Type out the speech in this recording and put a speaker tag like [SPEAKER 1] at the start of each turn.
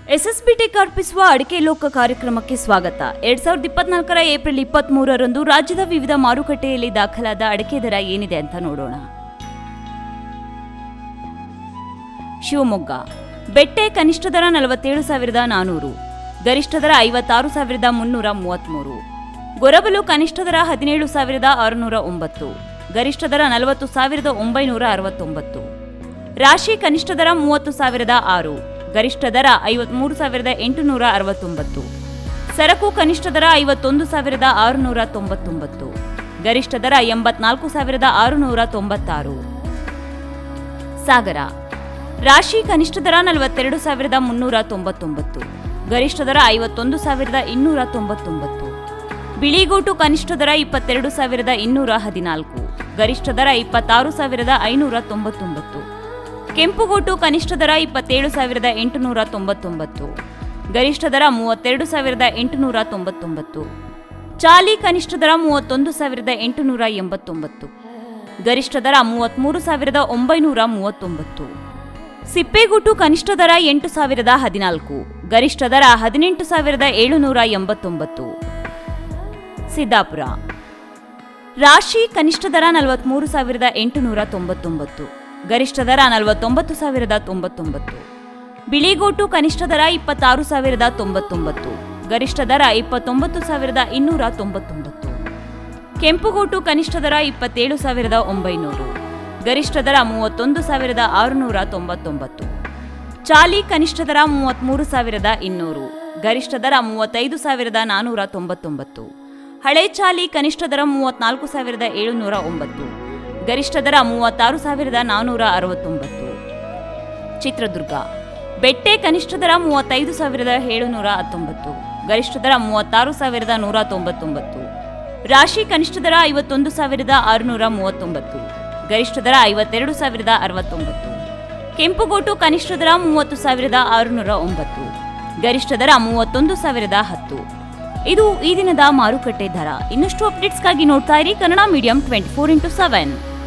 [SPEAKER 1] SSB tech ಅರ್ಪಿಸುವ ಅಡಿಕೆ ಲೋಕ ಕಾರ್ಯಕ್ರಮಕ್ಕೆ ಸ್ವಾಗತ. 2024 ಏಪ್ರಿಲ್ 23ರಂದು ರಾಜ್ಯದ ವಿವಿಧ ಮಾರುಕಟ್ಟೆಯಲ್ಲಿ ದಾಖಲಾದ ಅಡಿಕೆ ದರ ಏನಿದೆ ಅಂತ ನೋಡೋಣ. ಶಿವಮೊಗ್ಗ ಬೆಟ್ಟೆ ಕನಿಷ್ಠ ದರ 47,400, ಗರಿಷ್ಠ ದರ 56,333. ಗೊರಬಲು ಕನಿಷ್ಠ ದರ 17,609, ಗರಿಷ್ಠ ದರ 40,969. ರಾಶಿ ಕನಿಷ್ಠ ದರ 30,006, ಗರಿಷ್ಠ ದರ 53,869. ಸರಕು ಕನಿಷ್ಠ ದರ 51,699, ಗರಿಷ್ಠ ದರ 84,696. ಸಾಗರ ರಾಶಿ ಕನಿಷ್ಠ ದರ 42,399, ಗರಿಷ್ಠ ದರ 51,299. ಬಿಳಿಗೋಟು ಕನಿಷ್ಠ ದರ 22,214, ಗರಿಷ್ಠ ದರ 26,599. ಕೆಂಪುಗೋಟು ಕನಿಷ್ಠ ದರ 27,899, ಗರಿಷ್ಠ ದರ 32,899. ಚಾಲಿ ಕನಿಷ್ಠ ದರ 31,889, ಗರಿಷ್ಠ ದರ 33,939. ಸಿಪ್ಪೆಗುಟ್ಟು ಕನಿಷ್ಠ ದರ 8,014, ಗರಿಷ್ಠ ದರ 18,789. ಸಿದ್ದಾಪುರ ರಾಶಿ ಕನಿಷ್ಠ ದರ 43,899, ಗರಿಷ್ಠ ದರ 49,099. ಬಿಳಿಗೋಟು ಕನಿಷ್ಠ ದರ 26,099, ಗರಿಷ್ಠ ದರ 29,299. ಕೆಂಪುಗೋಟು ಕನಿಷ್ಠ ದರ 27,900, ಗರಿಷ್ಠ ದರ 31,699. ಚಾಲಿ ಕನಿಷ್ಠ ದರ 33,200, ಗರಿಷ್ಠ ದರ 35,499. ಹಳೆ ಚಾಲಿ ಕನಿಷ್ಠ ದರ 34,709, ಗರಿಷ್ಠ ದರ 36,469. ಚಿತ್ರದುರ್ಗ ಬೆಟ್ಟೆ ಕನಿಷ್ಠ ದರ 35,719, ಗರಿಷ್ಠ ದರ 36,199. ರಾಶಿ ಕನಿಷ್ಠ ದರ 51,639, ಗರಿಷ್ಠ ದರ 52,069. ಕೆಂಪುಗೋಟು ಕನಿಷ್ಠ ದರ 30,609, ಗರಿಷ್ಠ ದರ 31,010. ಇದು ಈ ದಿನದ ಮಾರುಕಟ್ಟೆ ದರ. ಇನ್ನಷ್ಟು ಅಪ್ಡೇಟ್ಸ್ಗಾಗಿ ನೋಡ್ತಾ ಇರಿ ಕನ್ನಡ ಮೀಡಿಯಂ 24x7.